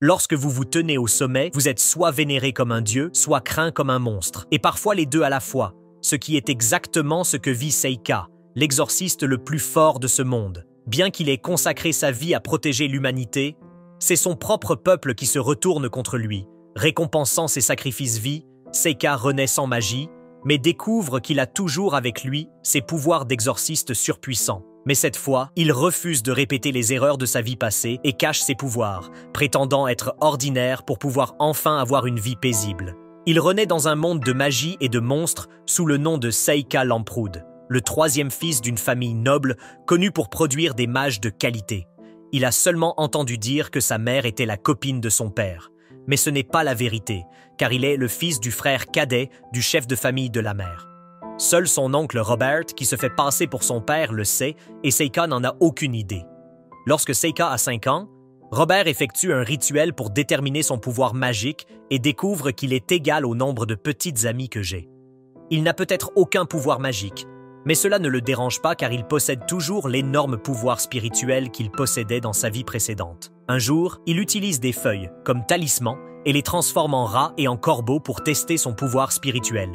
Lorsque vous vous tenez au sommet, vous êtes soit vénéré comme un dieu, soit craint comme un monstre, et parfois les deux à la fois, ce qui est exactement ce que vit Seika, l'exorciste le plus fort de ce monde. Bien qu'il ait consacré sa vie à protéger l'humanité, c'est son propre peuple qui se retourne contre lui. Récompensant ses sacrifices-vie, Seika renaît sans magie, mais découvre qu'il a toujours avec lui ses pouvoirs d'exorciste surpuissants. Mais cette fois, il refuse de répéter les erreurs de sa vie passée et cache ses pouvoirs, prétendant être ordinaire pour pouvoir enfin avoir une vie paisible. Il renaît dans un monde de magie et de monstres sous le nom de Seika Lamproud, le troisième fils d'une famille noble connue pour produire des mages de qualité. Il a seulement entendu dire que sa mère était la copine de son père. Mais ce n'est pas la vérité, car il est le fils du frère cadet du chef de famille de la mère. Seul son oncle Robert, qui se fait passer pour son père, le sait, et Seika n'en a aucune idée. Lorsque Seika a 5 ans, Robert effectue un rituel pour déterminer son pouvoir magique et découvre qu'il est égal au nombre de petites amies que j'ai. Il n'a peut-être aucun pouvoir magique, mais cela ne le dérange pas car il possède toujours l'énorme pouvoir spirituel qu'il possédait dans sa vie précédente. Un jour, il utilise des feuilles comme talisman et les transforme en rats et en corbeaux pour tester son pouvoir spirituel.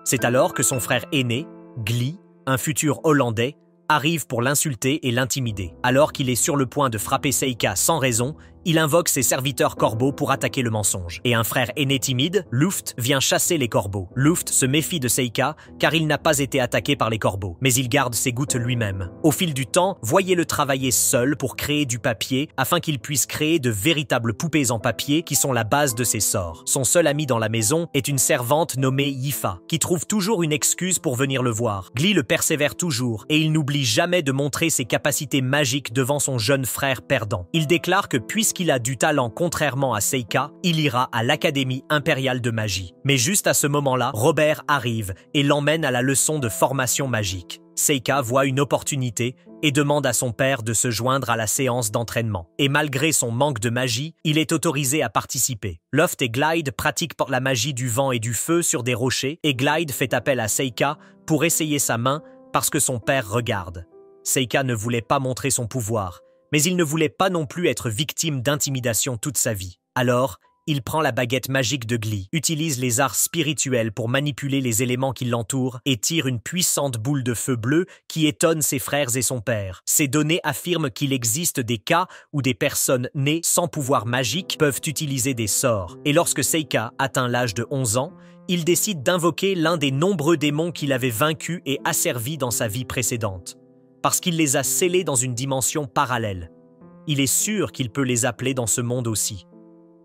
C'est alors que son frère aîné, Glee, un futur Hollandais, arrive pour l'insulter et l'intimider. Alors qu'il est sur le point de frapper Seika sans raison, il invoque ses serviteurs corbeaux pour attaquer le mensonge. Et un frère aîné timide, Luft, vient chasser les corbeaux. Luft se méfie de Seika car il n'a pas été attaqué par les corbeaux, mais il garde ses gouttes lui-même. Au fil du temps, voyez-le travailler seul pour créer du papier afin qu'il puisse créer de véritables poupées en papier qui sont la base de ses sorts. Son seul ami dans la maison est une servante nommée Yifa, qui trouve toujours une excuse pour venir le voir. Glee le persévère toujours et il n'oublie jamais de montrer ses capacités magiques devant son jeune frère perdant. Il déclare que puisqu'il a du talent contrairement à Seika, il ira à l'Académie impériale de magie. Mais juste à ce moment-là, Robert arrive et l'emmène à la leçon de formation magique. Seika voit une opportunité et demande à son père de se joindre à la séance d'entraînement. Et malgré son manque de magie, il est autorisé à participer. Luft et Glide pratiquent la magie du vent et du feu sur des rochers et Glide fait appel à Seika pour essayer sa main parce que son père regarde. Seika ne voulait pas montrer son pouvoir, mais il ne voulait pas non plus être victime d'intimidation toute sa vie. Alors, il prend la baguette magique de Glee, utilise les arts spirituels pour manipuler les éléments qui l'entourent et tire une puissante boule de feu bleu qui étonne ses frères et son père. Ces données affirment qu'il existe des cas où des personnes nées sans pouvoir magique peuvent utiliser des sorts. Et lorsque Seika atteint l'âge de 11 ans, il décide d'invoquer l'un des nombreux démons qu'il avait vaincus et asservis dans sa vie précédente, parce qu'il les a scellés dans une dimension parallèle. Il est sûr qu'il peut les appeler dans ce monde aussi.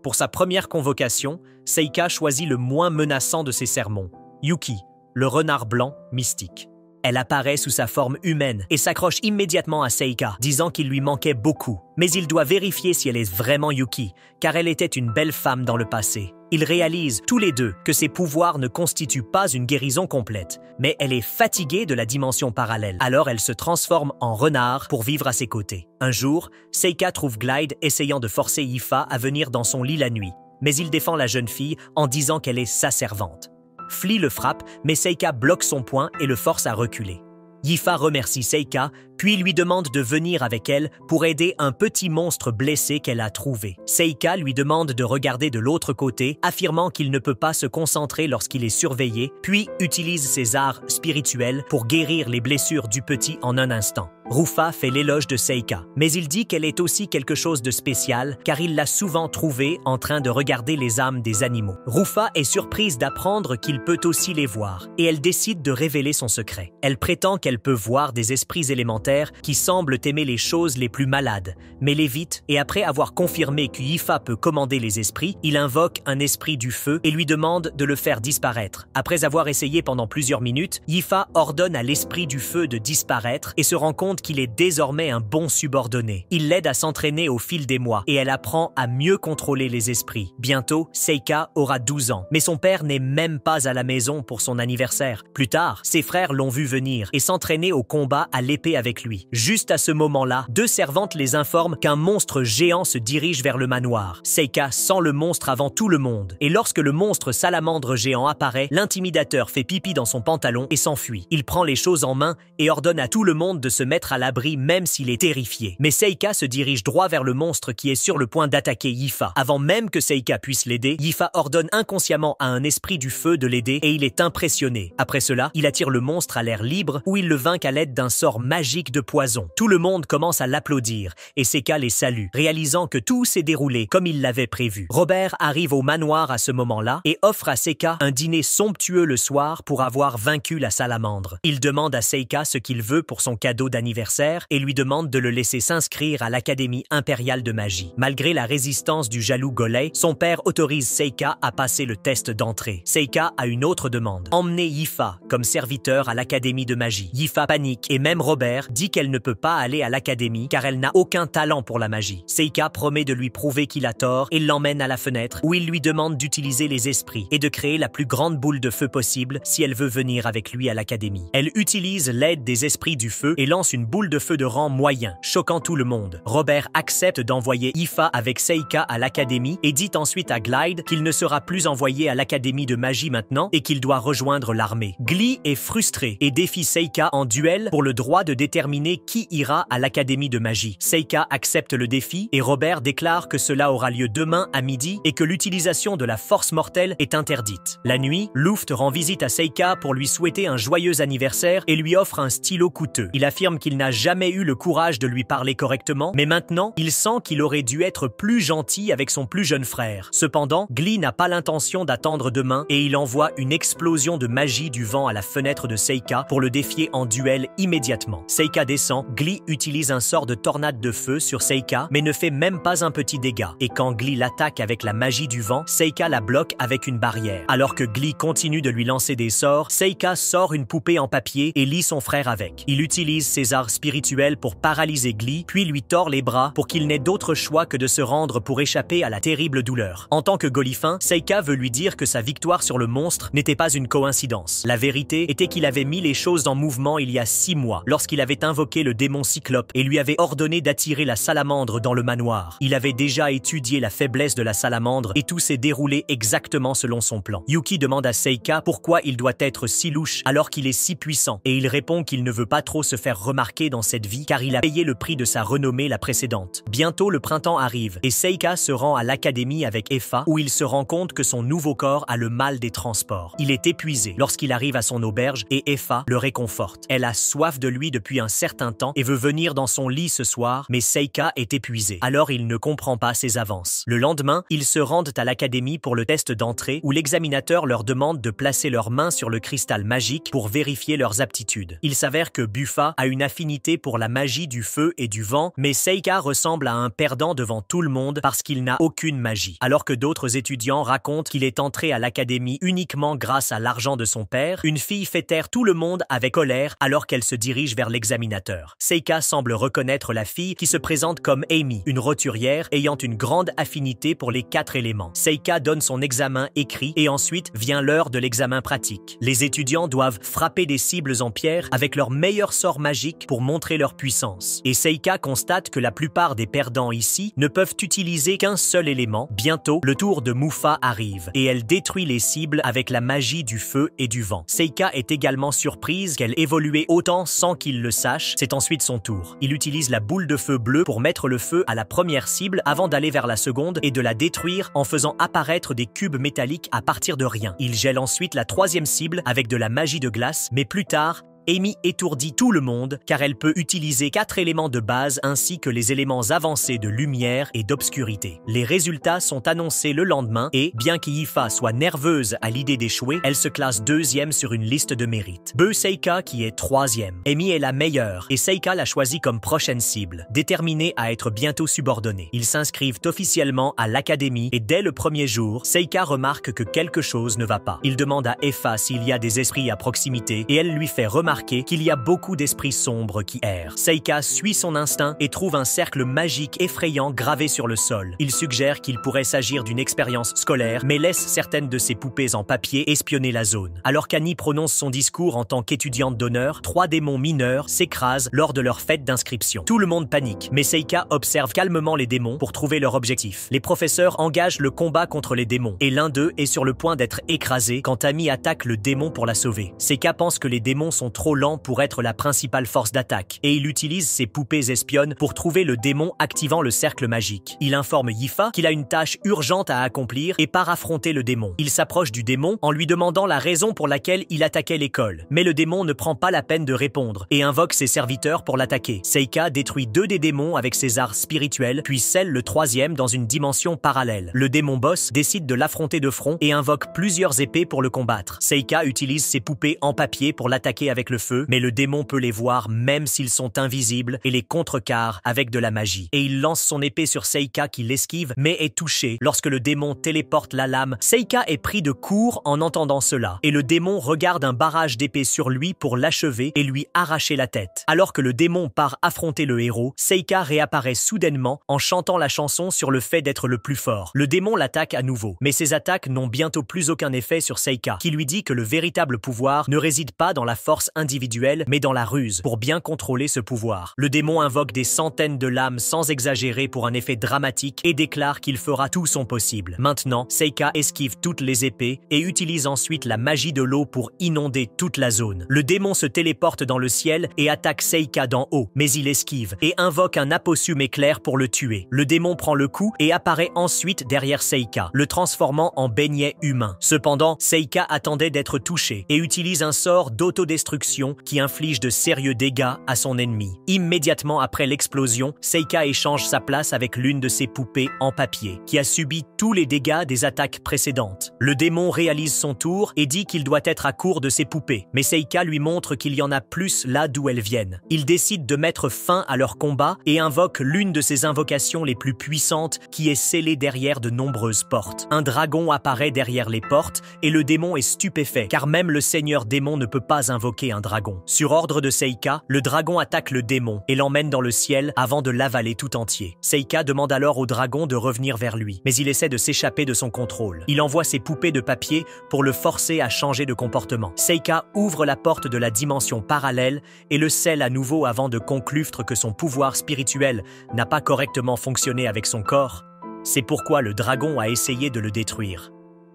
Pour sa première convocation, Seika choisit le moins menaçant de ses sermons, Yuki, le renard blanc mystique. Elle apparaît sous sa forme humaine et s'accroche immédiatement à Seika, disant qu'il lui manquait beaucoup. Mais il doit vérifier si elle est vraiment Yuki, car elle était une belle femme dans le passé. Ils réalisent tous les deux que ses pouvoirs ne constituent pas une guérison complète, mais elle est fatiguée de la dimension parallèle. Alors elle se transforme en renard pour vivre à ses côtés. Un jour, Seika trouve Glide essayant de forcer Yifa à venir dans son lit la nuit, mais il défend la jeune fille en disant qu'elle est sa servante. Flea le frappe, mais Seika bloque son poing et le force à reculer. Yifa remercie Seika, puis lui demande de venir avec elle pour aider un petit monstre blessé qu'elle a trouvé. Seika lui demande de regarder de l'autre côté, affirmant qu'il ne peut pas se concentrer lorsqu'il est surveillé, puis utilise ses arts spirituels pour guérir les blessures du petit en un instant. Rufa fait l'éloge de Seika, mais il dit qu'elle est aussi quelque chose de spécial car il l'a souvent trouvée en train de regarder les âmes des animaux. Rufa est surprise d'apprendre qu'il peut aussi les voir et elle décide de révéler son secret. Elle prétend qu'elle peut voir des esprits élémentaires qui semblent aimer les choses les plus malades, mais l'évite et après avoir confirmé que Yifa peut commander les esprits, il invoque un esprit du feu et lui demande de le faire disparaître. Après avoir essayé pendant plusieurs minutes, Yifa ordonne à l'esprit du feu de disparaître et se rend compte qu'il est désormais un bon subordonné. Il l'aide à s'entraîner au fil des mois et elle apprend à mieux contrôler les esprits. Bientôt, Seika aura 12 ans, mais son père n'est même pas à la maison pour son anniversaire. Plus tard, ses frères l'ont vu venir et s'entraîner au combat à l'épée avec lui. Juste à ce moment-là, 2 servantes les informent qu'un monstre géant se dirige vers le manoir. Seika sent le monstre avant tout le monde. Et lorsque le monstre salamandre géant apparaît, l'intimidateur fait pipi dans son pantalon et s'enfuit. Il prend les choses en main et ordonne à tout le monde de se mettre être à l'abri même s'il est terrifié. Mais Seika se dirige droit vers le monstre qui est sur le point d'attaquer Yifa. Avant même que Seika puisse l'aider, Yifa ordonne inconsciemment à un esprit du feu de l'aider et il est impressionné. Après cela, il attire le monstre à l'air libre où il le vainc à l'aide d'un sort magique de poison. Tout le monde commence à l'applaudir et Seika les salue, réalisant que tout s'est déroulé comme il l'avait prévu. Robert arrive au manoir à ce moment-là et offre à Seika un dîner somptueux le soir pour avoir vaincu la salamandre. Il demande à Seika ce qu'il veut pour son cadeau d'anniversaire et lui demande de le laisser s'inscrire à l'Académie impériale de magie. Malgré la résistance du jaloux Golay, son père autorise Seika à passer le test d'entrée. Seika a une autre demande. Emmener Yifa comme serviteur à l'Académie de magie. Yifa panique et même Robert dit qu'elle ne peut pas aller à l'Académie car elle n'a aucun talent pour la magie. Seika promet de lui prouver qu'il a tort et l'emmène à la fenêtre où il lui demande d'utiliser les esprits et de créer la plus grande boule de feu possible si elle veut venir avec lui à l'Académie. Elle utilise l'aide des esprits du feu et lance une boule de feu de rang moyen, choquant tout le monde. Robert accepte d'envoyer Yifa avec Seika à l'Académie et dit ensuite à Glide qu'il ne sera plus envoyé à l'Académie de magie maintenant et qu'il doit rejoindre l'armée. Glee est frustré et défie Seika en duel pour le droit de déterminer qui ira à l'Académie de magie. Seika accepte le défi et Robert déclare que cela aura lieu demain à midi et que l'utilisation de la force mortelle est interdite. La nuit, Luft rend visite à Seika pour lui souhaiter un joyeux anniversaire et lui offre un stylo coûteux. Il affirme qu'il n'a jamais eu le courage de lui parler correctement, mais maintenant, il sent qu'il aurait dû être plus gentil avec son plus jeune frère. Cependant, Glee n'a pas l'intention d'attendre demain et il envoie une explosion de magie du vent à la fenêtre de Seika pour le défier en duel immédiatement. Seika descend, Glee utilise un sort de tornade de feu sur Seika, mais ne fait même pas un petit dégât. Et quand Glee l'attaque avec la magie du vent, Seika la bloque avec une barrière. Alors que Glee continue de lui lancer des sorts, Seika sort une poupée en papier et lie son frère avec. Il utilise ses arts spirituels pour paralyser Glee, puis lui tord les bras pour qu'il n'ait d'autre choix que de se rendre pour échapper à la terrible douleur. En tant que Golifin, Seika veut lui dire que sa victoire sur le monstre n'était pas une coïncidence. La vérité était qu'il avait mis les choses en mouvement il y a 6 mois, lorsqu'il avait invoqué le démon Cyclope et lui avait ordonné d'attirer la salamandre dans le manoir. Il avait déjà étudié la faiblesse de la salamandre et tout s'est déroulé exactement selon son plan. Yuki demande à Seika pourquoi il doit être si louche alors qu'il est si puissant et il répond qu'il ne veut pas trop se faire remarquer dans cette vie car il a payé le prix de sa renommée la précédente. Bientôt le printemps arrive et Seika se rend à l'académie avec Effa où il se rend compte que son nouveau corps a le mal des transports. Il est épuisé lorsqu'il arrive à son auberge et Effa le réconforte. Elle a soif de lui depuis un certain temps et veut venir dans son lit ce soir, mais Seika est épuisé. Alors il ne comprend pas ses avances. Le lendemain, ils se rendent à l'académie pour le test d'entrée où l'examinateur leur demande de placer leurs mains sur le cristal magique pour vérifier leurs aptitudes. Il s'avère que Buffa a une affinité pour la magie du feu et du vent, mais Seika ressemble à un perdant devant tout le monde parce qu'il n'a aucune magie. Alors que d'autres étudiants racontent qu'il est entré à l'académie uniquement grâce à l'argent de son père, une fille fait taire tout le monde avec colère alors qu'elle se dirige vers l'examinateur. Seika semble reconnaître la fille qui se présente comme Amy, une roturière ayant une grande affinité pour les 4 éléments. Seika donne son examen écrit et ensuite vient l'heure de l'examen pratique. Les étudiants doivent frapper des cibles en pierre avec leur meilleur sort magique pour montrer leur puissance. Et Seika constate que la plupart des perdants ici ne peuvent utiliser qu'un seul élément. Bientôt, le tour de Muffa arrive et elle détruit les cibles avec la magie du feu et du vent. Seika est également surprise qu'elle évoluait autant sans qu'il le sache. C'est ensuite son tour. Il utilise la boule de feu bleue pour mettre le feu à la première cible avant d'aller vers la seconde et de la détruire en faisant apparaître des cubes métalliques à partir de rien. Il gèle ensuite la troisième cible avec de la magie de glace, mais plus tard, Amy étourdit tout le monde car elle peut utiliser 4 éléments de base ainsi que les éléments avancés de lumière et d'obscurité. Les résultats sont annoncés le lendemain et, bien qu'Yifa soit nerveuse à l'idée d'échouer, elle se classe 2e sur une liste de mérite. Seika qui est 3e. Amy est la meilleure et Seika l'a choisie comme prochaine cible, déterminée à être bientôt subordonnée. Ils s'inscrivent officiellement à l'académie et dès le premier jour, Seika remarque que quelque chose ne va pas. Il demande à Effa s'il y a des esprits à proximité et elle lui fait remarquer qu'il y a beaucoup d'esprits sombres qui errent. Seika suit son instinct et trouve un cercle magique effrayant gravé sur le sol. Il suggère qu'il pourrait s'agir d'une expérience scolaire, mais laisse certaines de ses poupées en papier espionner la zone. Alors qu'Annie prononce son discours en tant qu'étudiante d'honneur, 3 démons mineurs s'écrasent lors de leur fête d'inscription. Tout le monde panique, mais Seika observe calmement les démons pour trouver leur objectif. Les professeurs engagent le combat contre les démons, et l'un d'eux est sur le point d'être écrasé quand Amy attaque le démon pour la sauver. Seika pense que les démons sont trop trop lent pour être la principale force d'attaque, et il utilise ses poupées espionnes pour trouver le démon activant le cercle magique. Il informe Yifa qu'il a une tâche urgente à accomplir et part affronter le démon. Il s'approche du démon en lui demandant la raison pour laquelle il attaquait l'école, mais le démon ne prend pas la peine de répondre et invoque ses serviteurs pour l'attaquer. Seika détruit 2 des démons avec ses arts spirituels, puis scelle le 3e dans une dimension parallèle. Le démon boss décide de l'affronter de front et invoque plusieurs épées pour le combattre. Seika utilise ses poupées en papier pour l'attaquer avec le feu, mais le démon peut les voir même s'ils sont invisibles et les contrecarre avec de la magie. Et il lance son épée sur Seika qui l'esquive mais est touché. Lorsque le démon téléporte la lame, Seika est pris de court en entendant cela et le démon regarde un barrage d'épées sur lui pour l'achever et lui arracher la tête. Alors que le démon part affronter le héros, Seika réapparaît soudainement en chantant la chanson sur le fait d'être le plus fort. Le démon l'attaque à nouveau, mais ses attaques n'ont bientôt plus aucun effet sur Seika, qui lui dit que le véritable pouvoir ne réside pas dans la force individuelle, mais dans la ruse, pour bien contrôler ce pouvoir. Le démon invoque des centaines de lames sans exagérer pour un effet dramatique et déclare qu'il fera tout son possible. Maintenant, Seika esquive toutes les épées et utilise ensuite la magie de l'eau pour inonder toute la zone. Le démon se téléporte dans le ciel et attaque Seika d'en haut, mais il esquive et invoque un apossum éclair pour le tuer. Le démon prend le coup et apparaît ensuite derrière Seika, le transformant en beignet humain. Cependant, Seika attendait d'être touché et utilise un sort d'autodestruction qui inflige de sérieux dégâts à son ennemi. Immédiatement après l'explosion, Seika échange sa place avec l'une de ses poupées en papier, qui a subi tous les dégâts des attaques précédentes. Le démon réalise son tour et dit qu'il doit être à court de ses poupées, mais Seika lui montre qu'il y en a plus là d'où elles viennent. Il décide de mettre fin à leur combat et invoque l'une de ses invocations les plus puissantes qui est scellée derrière de nombreuses portes. Un dragon apparaît derrière les portes et le démon est stupéfait, car même le seigneur démon ne peut pas invoquer un dragon. Sur ordre de Seika, le dragon attaque le démon et l'emmène dans le ciel avant de l'avaler tout entier. Seika demande alors au dragon de revenir vers lui, mais il essaie de s'échapper de son contrôle. Il envoie ses poupées de papier pour le forcer à changer de comportement. Seika ouvre la porte de la dimension parallèle et le scelle à nouveau avant de conclure que son pouvoir spirituel n'a pas correctement fonctionné avec son corps. C'est pourquoi le dragon a essayé de le détruire.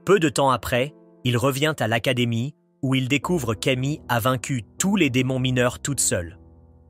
Peu de temps après, il revient à l'académie où il découvre qu'Amy a vaincu tous les démons mineurs toute seule.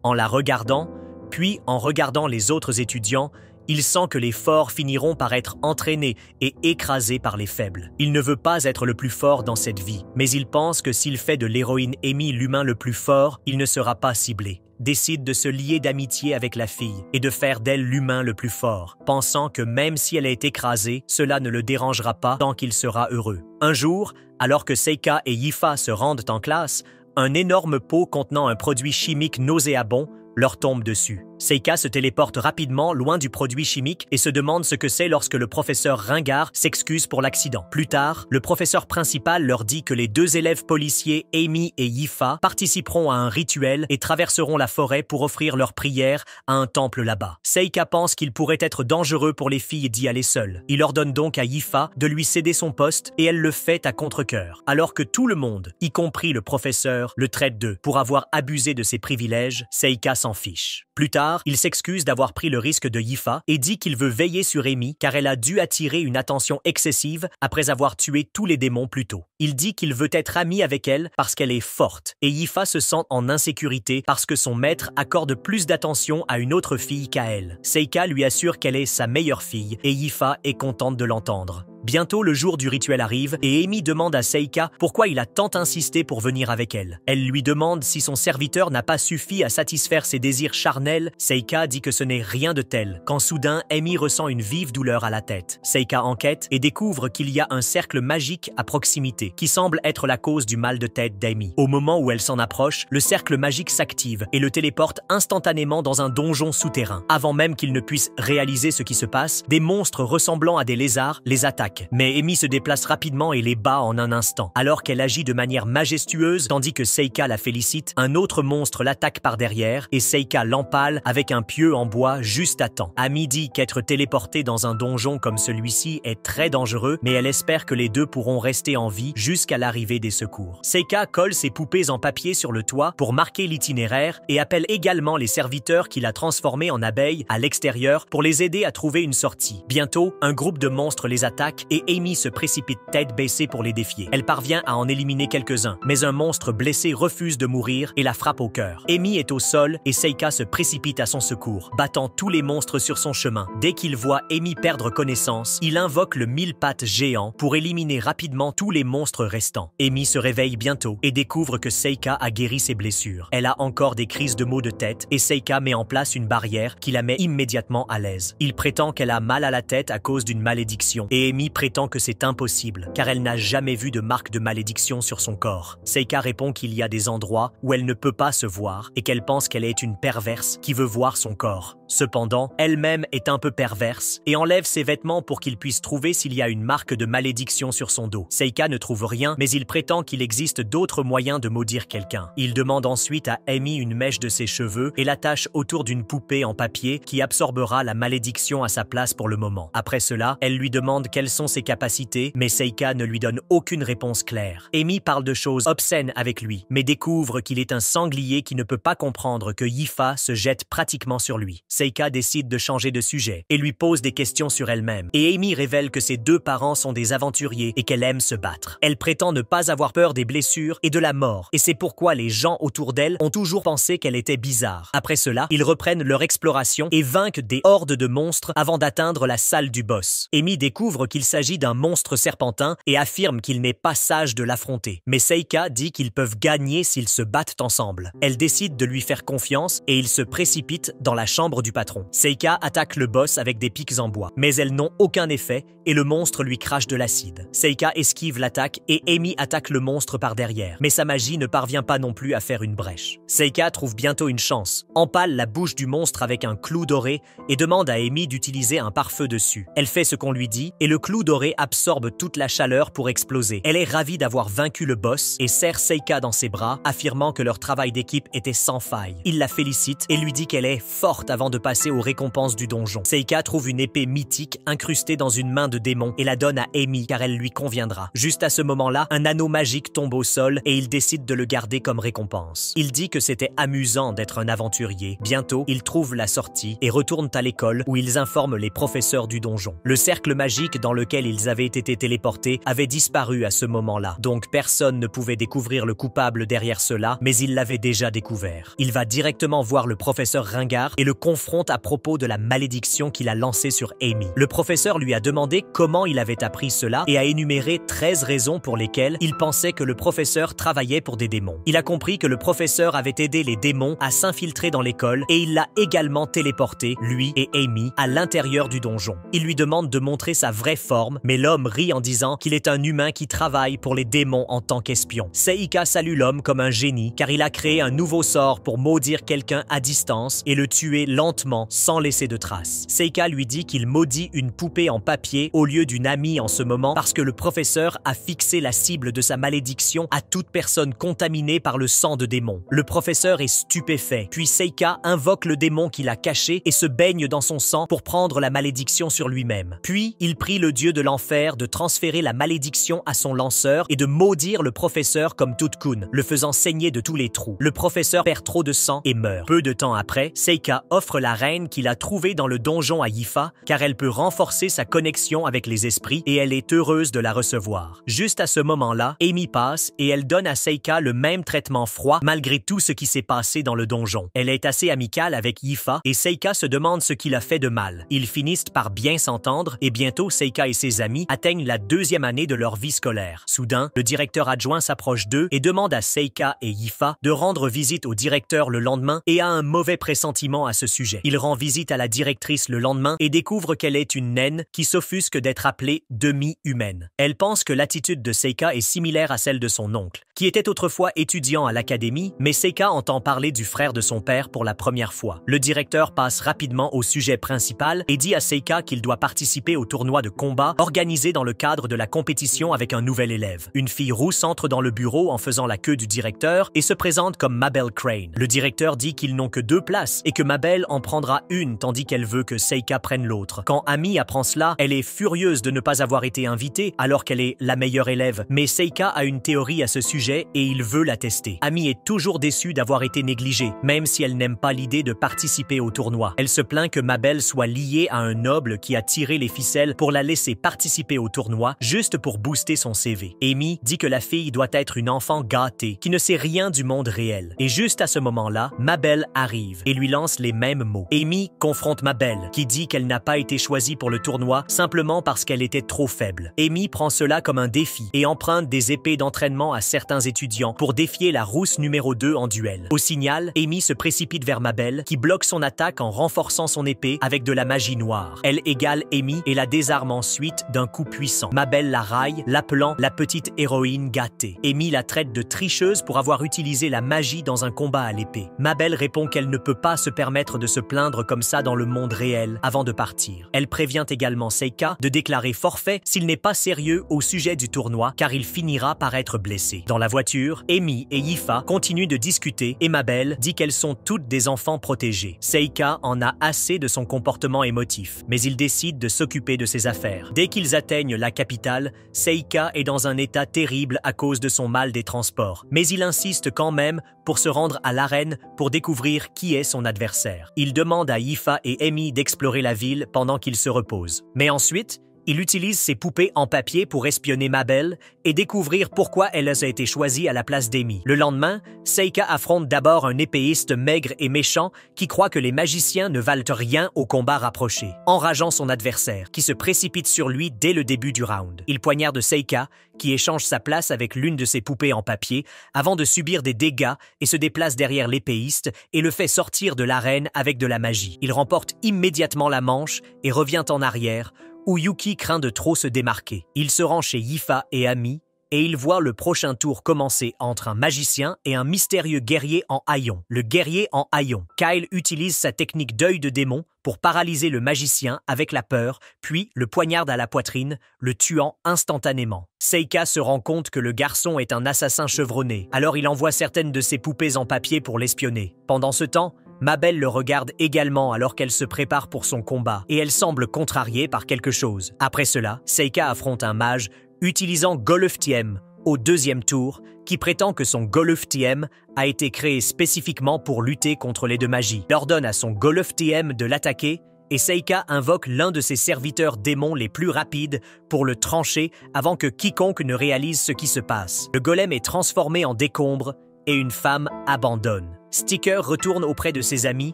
En la regardant, puis en regardant les autres étudiants, il sent que les forts finiront par être entraînés et écrasés par les faibles. Il ne veut pas être le plus fort dans cette vie, mais il pense que s'il fait de l'héroïne Amy l'humain le plus fort, il ne sera pas ciblé. Décide de se lier d'amitié avec la fille et de faire d'elle l'humain le plus fort, pensant que même si elle est écrasée, cela ne le dérangera pas tant qu'il sera heureux. Un jour, alors que Seika et Yifa se rendent en classe, un énorme pot contenant un produit chimique nauséabond leur tombe dessus. Seika se téléporte rapidement loin du produit chimique et se demande ce que c'est lorsque le professeur Ringard s'excuse pour l'accident. Plus tard, le professeur principal leur dit que les 2 élèves policiers, Amy et Yifa, participeront à un rituel et traverseront la forêt pour offrir leur prière à un temple là-bas. Seika pense qu'il pourrait être dangereux pour les filles d'y aller seules. Il ordonne donc à Yifa de lui céder son poste et elle le fait à contre-cœur. Alors que tout le monde, y compris le professeur, le traite pour avoir abusé de ses privilèges, Seika s'en fiche. Plus tard, il s'excuse d'avoir pris le risque de Yifa et dit qu'il veut veiller sur Amy car elle a dû attirer une attention excessive après avoir tué tous les démons plus tôt. Il dit qu'il veut être ami avec elle parce qu'elle est forte et Yifa se sent en insécurité parce que son maître accorde plus d'attention à une autre fille qu'à elle. Seika lui assure qu'elle est sa meilleure fille et Yifa est contente de l'entendre. Bientôt, le jour du rituel arrive et Amy demande à Seika pourquoi il a tant insisté pour venir avec elle. Elle lui demande si son serviteur n'a pas suffi à satisfaire ses désirs charnels. Seika dit que ce n'est rien de tel, quand soudain Amy ressent une vive douleur à la tête. Seika enquête et découvre qu'il y a un cercle magique à proximité qui semble être la cause du mal de tête d'Amy. Au moment où elle s'en approche, le cercle magique s'active et le téléporte instantanément dans un donjon souterrain. Avant même qu'il ne puisse réaliser ce qui se passe, des monstres ressemblant à des lézards les attaquent. Mais Amy se déplace rapidement et les bat en un instant. Alors qu'elle agit de manière majestueuse tandis que Seika la félicite, un autre monstre l'attaque par derrière et Seika l'empale avec un pieu en bois juste à temps. Amy dit qu'être téléportée dans un donjon comme celui-ci est très dangereux, mais elle espère que les 2 pourront rester en vie jusqu'à l'arrivée des secours. Seika colle ses poupées en papier sur le toit pour marquer l'itinéraire et appelle également les serviteurs qu'il a transformés en abeilles à l'extérieur pour les aider à trouver une sortie. Bientôt, un groupe de monstres les attaque attaquent et Amy se précipite tête baissée pour les défier. Elle parvient à en éliminer quelques-uns, mais un monstre blessé refuse de mourir et la frappe au cœur. Amy est au sol et Seika se précipite à son secours, battant tous les monstres sur son chemin. Dès qu'il voit Amy perdre connaissance, il invoque le 1000 pattes géant pour éliminer rapidement tous les monstres restants. Amy se réveille bientôt et découvre que Seika a guéri ses blessures. Elle a encore des crises de maux de tête et Seika met en place une barrière qui la met immédiatement à l'aise. Il prétend qu'elle a mal à la tête à cause d'une malédiction et Amy prétend que c'est impossible car elle n'a jamais vu de marque de malédiction sur son corps. Seika répond qu'il y a des endroits où elle ne peut pas se voir et qu'elle pense qu'elle est une perverse qui veut voir son corps. Cependant, elle-même est un peu perverse et enlève ses vêtements pour qu'il puisse trouver s'il y a une marque de malédiction sur son dos. Seika ne trouve rien, mais il prétend qu'il existe d'autres moyens de maudire quelqu'un. Il demande ensuite à Amy une mèche de ses cheveux et l'attache autour d'une poupée en papier qui absorbera la malédiction à sa place pour le moment. Après cela, elle lui demande quelles sont ses capacités, mais Seika ne lui donne aucune réponse claire. Amy parle de choses obscènes avec lui, mais découvre qu'il est un sanglier qui ne peut pas comprendre que Yifa se jette pratiquement sur lui. Seika décide de changer de sujet et lui pose des questions sur elle-même. Et Amy révèle que ses deux parents sont des aventuriers et qu'elle aime se battre. Elle prétend ne pas avoir peur des blessures et de la mort, et c'est pourquoi les gens autour d'elle ont toujours pensé qu'elle était bizarre. Après cela, ils reprennent leur exploration et vainquent des hordes de monstres avant d'atteindre la salle du boss. Amy découvre qu'il s'agit d'un monstre serpentin et affirme qu'il n'est pas sage de l'affronter. Mais Seika dit qu'ils peuvent gagner s'ils se battent ensemble. Elle décide de lui faire confiance et ils se précipitent dans la chambre du patron. Seika attaque le boss avec des pics en bois, mais elles n'ont aucun effet et le monstre lui crache de l'acide. Seika esquive l'attaque et Amy attaque le monstre par derrière, mais sa magie ne parvient pas non plus à faire une brèche. Seika trouve bientôt une chance, empale la bouche du monstre avec un clou doré et demande à Amy d'utiliser un pare-feu dessus. Elle fait ce qu'on lui dit et le clou doré absorbe toute la chaleur pour exploser. Elle est ravie d'avoir vaincu le boss et serre Seika dans ses bras, affirmant que leur travail d'équipe était sans faille. Il la félicite et lui dit qu'elle est forte avant de passer aux récompenses du donjon. Seika trouve une épée mythique incrustée dans une main de démon et la donne à Amy car elle lui conviendra. Juste à ce moment-là, un anneau magique tombe au sol et il décide de le garder comme récompense. Il dit que c'était amusant d'être un aventurier. Bientôt, ils trouvent la sortie et retournent à l'école où ils informent les professeurs du donjon. Le cercle magique dans lequel ils avaient été téléportés avait disparu à ce moment-là, donc personne ne pouvait découvrir le coupable derrière cela, mais il l'avait déjà découvert. Il va directement voir le professeur Ringard et le confronte à propos de la malédiction qu'il a lancée sur Amy. Le professeur lui a demandé comment il avait appris cela et a énuméré 13 raisons pour lesquelles il pensait que le professeur travaillait pour des démons. Il a compris que le professeur avait aidé les démons à s'infiltrer dans l'école et il l'a également téléporté, lui et Amy, à l'intérieur du donjon. Il lui demande de montrer sa vraie forme, mais l'homme rit en disant qu'il est un humain qui travaille pour les démons en tant qu'espion. Seika salue l'homme comme un génie car il a créé un nouveau sort pour maudire quelqu'un à distance et le tuer lentement sans laisser de traces. Seika lui dit qu'il maudit une poupée en papier au lieu d'une amie en ce moment parce que le professeur a fixé la cible de sa malédiction à toute personne contaminée par le sang de démon. Le professeur est stupéfait, puis Seika invoque le démon qu'il a caché et se baigne dans son sang pour prendre la malédiction sur lui-même. Puis, il prie le dieu de l'enfer de transférer la malédiction à son lanceur et de maudire le professeur comme Tutkun, le faisant saigner de tous les trous. Le professeur perd trop de sang et meurt. Peu de temps après, Seika offre la reine qu'il a trouvée dans le donjon à Yifa car elle peut renforcer sa connexion avec les esprits et elle est heureuse de la recevoir. Juste à ce moment-là, Amy passe et elle donne à Seika le même traitement froid malgré tout ce qui s'est passé dans le donjon. Elle est assez amicale avec Yifa et Seika se demande ce qu'il a fait de mal. Ils finissent par bien s'entendre et bientôt Seika et ses amis atteignent la 2e année de leur vie scolaire. Soudain, le directeur adjoint s'approche d'eux et demande à Seika et Yifa de rendre visite au directeur le lendemain et a un mauvais pressentiment à ce sujet. Il rend visite à la directrice le lendemain et découvre qu'elle est une naine qui s'offusque d'être appelée demi-humaine. Elle pense que l'attitude de Seika est similaire à celle de son oncle, qui était autrefois étudiant à l'académie, mais Seika entend parler du frère de son père pour la première fois. Le directeur passe rapidement au sujet principal et dit à Seika qu'il doit participer au tournoi de combat organisé dans le cadre de la compétition avec un nouvel élève. Une fille rousse entre dans le bureau en faisant la queue du directeur et se présente comme Mabel Crane. Le directeur dit qu'ils n'ont que 2 places et que Mabel en prendra une tandis qu'elle veut que Seika prenne l'autre. Quand Amy apprend cela, elle est furieuse de ne pas avoir été invitée alors qu'elle est la meilleure élève, mais Seika a une théorie à ce sujet sujet et il veut la tester. Amy est toujours déçue d'avoir été négligée, même si elle n'aime pas l'idée de participer au tournoi. Elle se plaint que Mabel soit liée à un noble qui a tiré les ficelles pour la laisser participer au tournoi juste pour booster son CV. Amy dit que la fille doit être une enfant gâtée qui ne sait rien du monde réel. Et juste à ce moment-là, Mabel arrive et lui lance les mêmes mots. Amy confronte Mabel, qui dit qu'elle n'a pas été choisie pour le tournoi simplement parce qu'elle était trop faible. Amy prend cela comme un défi et emprunte des épées d'entraînement à certains étudiants pour défier la rousse numéro 2 en duel. Au signal, Amy se précipite vers Mabel, qui bloque son attaque en renforçant son épée avec de la magie noire. Elle égale Amy et la désarme ensuite d'un coup puissant. Mabel la raille, l'appelant la petite héroïne gâtée. Amy la traite de tricheuse pour avoir utilisé la magie dans un combat à l'épée. Mabel répond qu'elle ne peut pas se permettre de se plaindre comme ça dans le monde réel avant de partir. Elle prévient également Seika de déclarer forfait s'il n'est pas sérieux au sujet du tournoi car il finira par être blessé. Dans la voiture, Amy et Yifa continuent de discuter et Mabel dit qu'elles sont toutes des enfants protégés. Seika en a assez de son comportement émotif, mais il décide de s'occuper de ses affaires. Dès qu'ils atteignent la capitale, Seika est dans un état terrible à cause de son mal des transports, mais il insiste quand même pour se rendre à l'arène pour découvrir qui est son adversaire. Il demande à Yifa et Amy d'explorer la ville pendant qu'ils se reposent. Mais ensuite, il utilise ses poupées en papier pour espionner Mabel et découvrir pourquoi elle a été choisie à la place d'Amy. Le lendemain, Seika affronte d'abord un épéiste maigre et méchant qui croit que les magiciens ne valent rien au combat rapproché, enrageant son adversaire, qui se précipite sur lui dès le début du round. Il poignarde Seika, qui échange sa place avec l'une de ses poupées en papier, avant de subir des dégâts et se déplace derrière l'épéiste et le fait sortir de l'arène avec de la magie. Il remporte immédiatement la manche et revient en arrière, où Yuki craint de trop se démarquer. Il se rend chez Yifa et Amy et il voit le prochain tour commencer entre un magicien et un mystérieux guerrier en haillons. Le guerrier en haillons. Kyle utilise sa technique d'œil de démon pour paralyser le magicien avec la peur, puis le poignarde à la poitrine, le tuant instantanément. Seika se rend compte que le garçon est un assassin chevronné, alors il envoie certaines de ses poupées en papier pour l'espionner. Pendant ce temps, Mabel le regarde également alors qu'elle se prépare pour son combat et elle semble contrariée par quelque chose. Après cela, Seika affronte un mage utilisant Goluftiem au deuxième tour qui prétend que son Goluftiem a été créé spécifiquement pour lutter contre les deux magies. Il ordonne à son Goluftiem de l'attaquer et Seika invoque l'un de ses serviteurs démons les plus rapides pour le trancher avant que quiconque ne réalise ce qui se passe. Le golem est transformé en décombre et une femme abandonne. Sticker retourne auprès de ses amis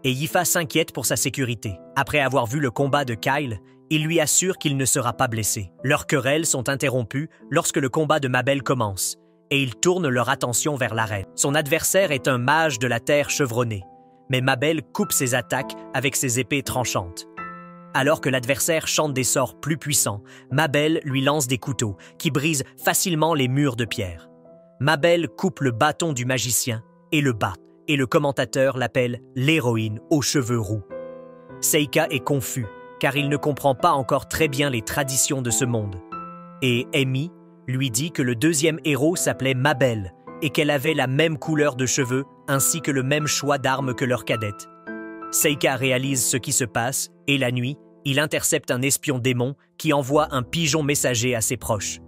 et Yifa s'inquiète pour sa sécurité. Après avoir vu le combat de Kyle, il lui assure qu'il ne sera pas blessé. Leurs querelles sont interrompues lorsque le combat de Mabel commence et ils tournent leur attention vers l'arène. Son adversaire est un mage de la terre chevronné, mais Mabel coupe ses attaques avec ses épées tranchantes. Alors que l'adversaire chante des sorts plus puissants, Mabel lui lance des couteaux qui brisent facilement les murs de pierre. Mabel coupe le bâton du magicien et le bat, et le commentateur l'appelle l'héroïne aux cheveux roux. Seika est confus, car il ne comprend pas encore très bien les traditions de ce monde. Et Amy lui dit que le deuxième héros s'appelait Mabel et qu'elle avait la même couleur de cheveux ainsi que le même choix d'armes que leur cadette. Seika réalise ce qui se passe et la nuit, il intercepte un espion démon qui envoie un pigeon messager à ses proches.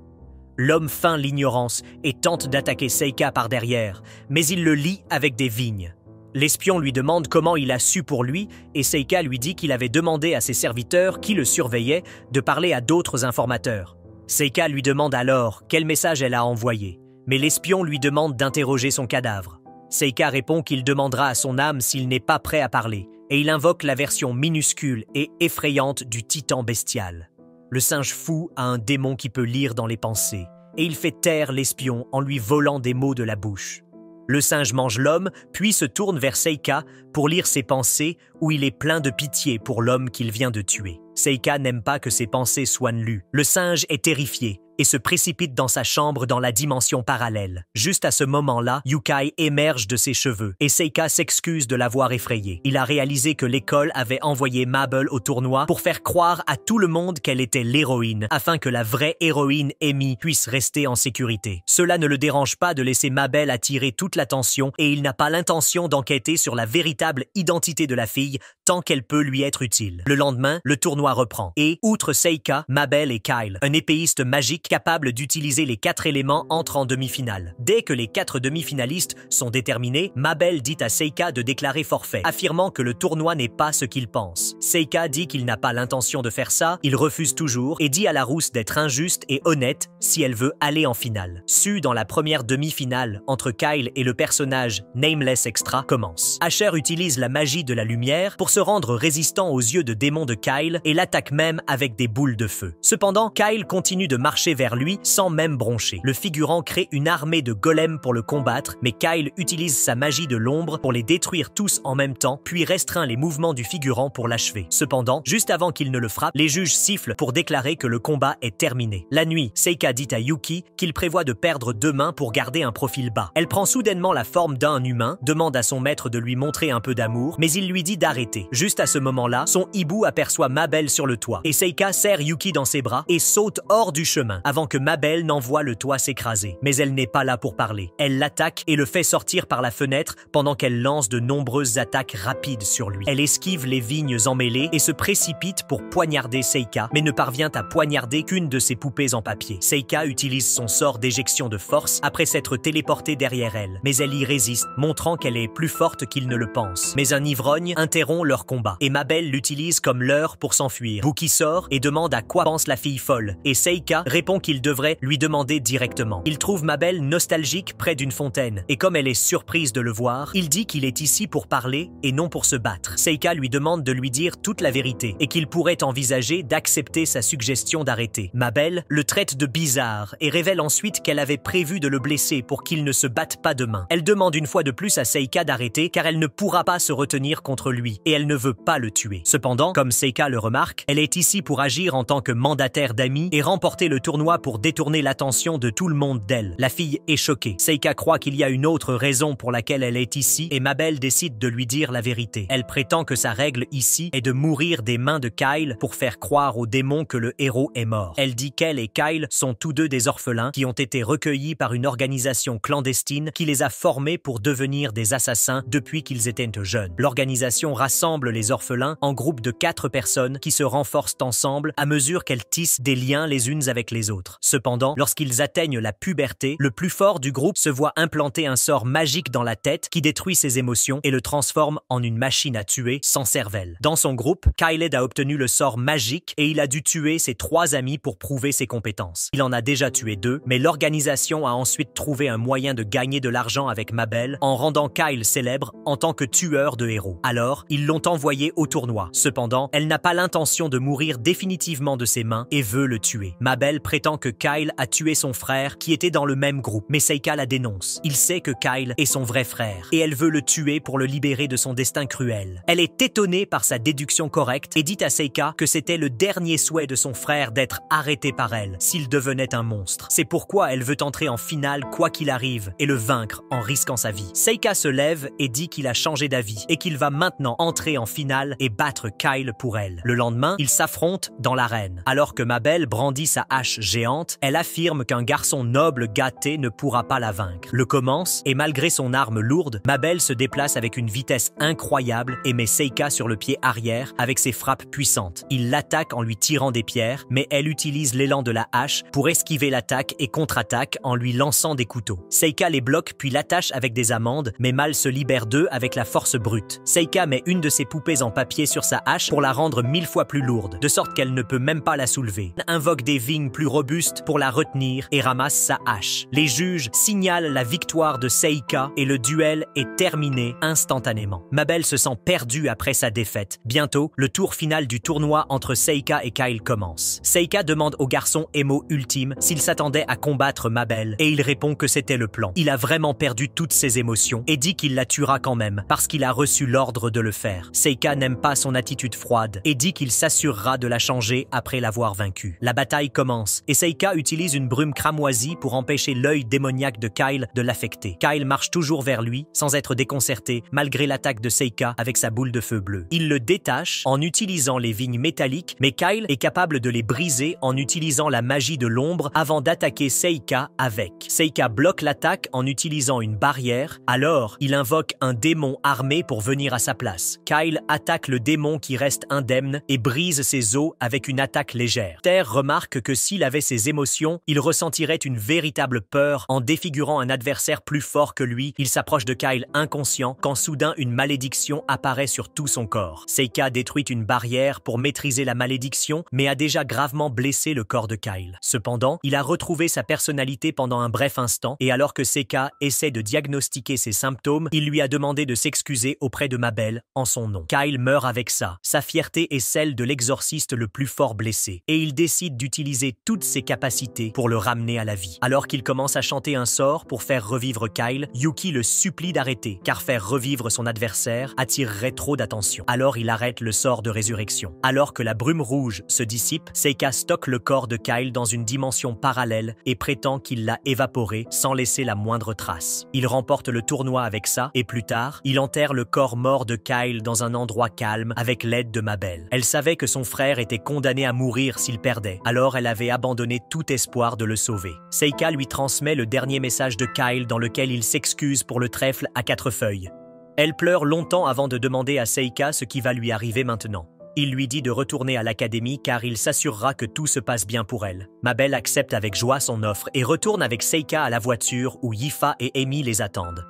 L'homme feint l'ignorance et tente d'attaquer Seika par derrière, mais il le lie avec des vignes. L'espion lui demande comment il a su pour lui et Seika lui dit qu'il avait demandé à ses serviteurs qui le surveillaient de parler à d'autres informateurs. Seika lui demande alors quel message elle a envoyé, mais l'espion lui demande d'interroger son cadavre. Seika répond qu'il demandera à son âme s'il n'est pas prêt à parler et il invoque la version minuscule et effrayante du titan bestial. Le singe fou a un démon qui peut lire dans les pensées, et il fait taire l'espion en lui volant des mots de la bouche. Le singe mange l'homme, puis se tourne vers Seika pour lire ses pensées où il est plein de pitié pour l'homme qu'il vient de tuer. Seika n'aime pas que ses pensées soient lues. Le singe est terrifié et se précipite dans sa chambre dans la dimension parallèle. Juste à ce moment-là, Yukai émerge de ses cheveux et Seika s'excuse de l'avoir effrayé. Il a réalisé que l'école avait envoyé Mabel au tournoi pour faire croire à tout le monde qu'elle était l'héroïne, afin que la vraie héroïne Amy puisse rester en sécurité. Cela ne le dérange pas de laisser Mabel attirer toute l'attention et il n'a pas l'intention d'enquêter sur la véritable identité de la fille tant qu'elle peut lui être utile. Le lendemain, le tournoi reprend. Et, outre Seika, Mabel et Kyle, un épéiste magique capable d'utiliser les 4 éléments entre en demi-finale. Dès que les 4 demi-finalistes sont déterminés, Mabel dit à Seika de déclarer forfait, affirmant que le tournoi n'est pas ce qu'il pense. Seika dit qu'il n'a pas l'intention de faire ça, il refuse toujours et dit à la rousse d'être injuste et honnête si elle veut aller en finale. Su dans la première demi-finale entre Kyle et le personnage Nameless Extra commence. Asher utilise la magie de la lumière pour se rendre résistant aux yeux de démon de Kyle et l'attaque même avec des boules de feu. Cependant, Kyle continue de marcher vers lui sans même broncher. Le figurant crée une armée de golems pour le combattre, mais Kyle utilise sa magie de l'ombre pour les détruire tous en même temps, puis restreint les mouvements du figurant pour l'achever. Cependant, juste avant qu'il ne le frappe, les juges sifflent pour déclarer que le combat est terminé. La nuit, Seika dit à Yuki qu'il prévoit de perdre 2 mains pour garder un profil bas. Elle prend soudainement la forme d'un humain, demande à son maître de lui montrer un peu d'amour, mais il lui dit d'arrêter. Juste à ce moment-là, son hibou aperçoit Mabel sur le toit, et Seika serre Yuki dans ses bras et saute hors du chemin, avant que Mabel n'envoie le toit s'écraser. Mais elle n'est pas là pour parler. Elle l'attaque et le fait sortir par la fenêtre pendant qu'elle lance de nombreuses attaques rapides sur lui. Elle esquive les vignes emmêlées et se précipite pour poignarder Seika, mais ne parvient à poignarder qu'une de ses poupées en papier. Seika utilise son sort d'éjection de force après s'être téléportée derrière elle, mais elle y résiste, montrant qu'elle est plus forte qu'il ne le pense. Mais un ivrogne interrompt leur combat, et Mabel l'utilise comme leurre pour s'enfuir. Buki sort et demande à quoi pense la fille folle, et Seika répond qu'il devrait lui demander directement. Il trouve Mabel nostalgique près d'une fontaine, et comme elle est surprise de le voir, il dit qu'il est ici pour parler et non pour se battre. Seika lui demande de lui dire toute la vérité, et qu'il pourrait envisager d'accepter sa suggestion d'arrêter. Mabel le traite de bizarre, et révèle ensuite qu'elle avait prévu de le blesser pour qu'il ne se batte pas demain. Elle demande une fois de plus à Seika d'arrêter, car elle ne pourra pas se retenir contre lui, et elle ne veut pas le tuer. Cependant, comme Seika le remarque, elle est ici pour agir en tant que mandataire d'amis et remporter le tournoi pour détourner l'attention de tout le monde d'elle. La fille est choquée. Seika croit qu'il y a une autre raison pour laquelle elle est ici, et Mabel décide de lui dire la vérité. Elle prétend que sa règle ici est de mourir des mains de Kyle pour faire croire aux démons que le héros est mort. Elle dit qu'elle et Kyle sont tous deux des orphelins qui ont été recueillis par une organisation clandestine qui les a formés pour devenir des assassins depuis qu'ils étaient jeunes. L'organisation rassemble les orphelins en groupes de 4 personnes qui se renforcent ensemble à mesure qu'elles tissent des liens les unes avec les autres. Cependant, lorsqu'ils atteignent la puberté, le plus fort du groupe se voit implanter un sort magique dans la tête qui détruit ses émotions et le transforme en une machine à tuer sans cervelle. Dans son groupe, Kyle a obtenu le sort magique et il a dû tuer ses 3 amis pour prouver ses compétences. Il en a déjà tué 2, mais l'organisation a ensuite trouvé un moyen de gagner de l'argent avec Mabel en rendant Kyle célèbre en tant que tueur de héros. Alors, ils l'ont envoyé au tournoi. Cependant, elle n'a pas l'intention de mourir définitivement de ses mains et veut le tuer. Mabel prétend que Kyle a tué son frère qui était dans le même groupe, mais Seika la dénonce. Il sait que Kyle est son vrai frère et elle veut le tuer pour le libérer de son destin cruel. Elle est étonnée par sa déduction correcte et dit à Seika que c'était le dernier souhait de son frère d'être arrêté par elle s'il devenait un monstre. C'est pourquoi elle veut entrer en finale quoi qu'il arrive et le vaincre en risquant sa vie. Seika se lève et dit qu'il a changé d'avis et qu'il va maintenant entrer en finale et battre Kyle pour elle. Le lendemain, ils s'affrontent dans l'arène. Alors que Mabel brandit sa hache géante, elle affirme qu'un garçon noble gâté ne pourra pas la vaincre. Le commence et malgré son arme lourde, Mabel se déplace avec une vitesse incroyable et met Seika sur le pied arrière avec ses frappes puissantes. Il l'attaque en lui tirant des pierres, mais elle utilise l'élan de la hache pour esquiver l'attaque et contre-attaque en lui lançant des couteaux. Seika les bloque puis l'attache avec des amendes, mais Mal se libère d'eux avec la force brute. Seika met une de ses poupées en papier sur sa hache pour la rendre 1000 fois plus lourde, de sorte qu'elle ne peut même pas la soulever. Elle invoque des vignes plus robustes pour la retenir et ramasse sa hache. Les juges signalent la victoire de Seika et le duel est terminé instantanément. Mabel se sent perdue après sa défaite. Bientôt, le tour final du tournoi entre Seika et Kyle commence. Seika demande au garçon Emo ultime s'il s'attendait à combattre Mabel et il répond que c'était le plan. Il a vraiment perdu toutes ses émotions et dit qu'il la tuera quand même parce qu'il a reçu l'ordre de le faire. Seika n'aime pas son attitude froide et dit qu'il s'assurera de la changer après l'avoir vaincue. La bataille commence et Seika utilise une brume cramoisie pour empêcher l'œil démoniaque de Kyle de l'affecter. Kyle marche toujours vers lui sans être déconcerté malgré l'attaque de Seika avec sa boule de feu bleue. Il le détache en utilisant les vignes métalliques, mais Kyle est capable de les briser en utilisant la magie de l'ombre avant d'attaquer Seika avec. Seika bloque l'attaque en utilisant une barrière, alors il invoque un démon armé pour venir à sa place. Kyle attaque le démon qui reste indemne et brise ses os avec une attaque légère. Terre remarque que s'il avait ses émotions, il ressentirait une véritable peur en défigurant un adversaire plus fort que lui. Il s'approche de Kyle inconscient quand soudain une malédiction apparaît sur tout son corps. Seika détruit une barrière pour maîtriser la malédiction, mais a déjà gravement blessé le corps de Kyle. Cependant, il a retrouvé sa personnalité pendant un bref instant et alors que Seika essaie de diagnostiquer ses symptômes, il lui a demandé de s'excuser auprès de Mabel en son nom. Kyle meurt avec ça. Sa fierté est celle de l'exorciste le plus fort blessé et il décide d'utiliser toutes ses capacités pour le ramener à la vie. Alors qu'il commence à chanter un sort pour faire revivre Kyle, Yuki le supplie d'arrêter car faire revivre son adversaire attirerait trop d'attention. Alors il arrête le sort de résurrection. Alors que la brume rouge se dissipe, Seika stocke le corps de Kyle dans une dimension parallèle et prétend qu'il l'a évaporé sans laisser la moindre trace. Il remporte le tournoi avec ça et plus tard, il enterre le corps mort de Kyle dans un endroit calme avec l'aide de Mabel. Elle savait que son frère était condamné à mourir s'il perdait, alors elle avait abandonné tout espoir de le sauver. Seika lui transmet le dernier message de Kyle dans lequel il s'excuse pour le trèfle à 4 feuilles. Elle pleure longtemps avant de demander à Seika ce qui va lui arriver maintenant. Il lui dit de retourner à l'académie car il s'assurera que tout se passe bien pour elle. Mabel accepte avec joie son offre et retourne avec Seika à la voiture où Yifa et Amy les attendent.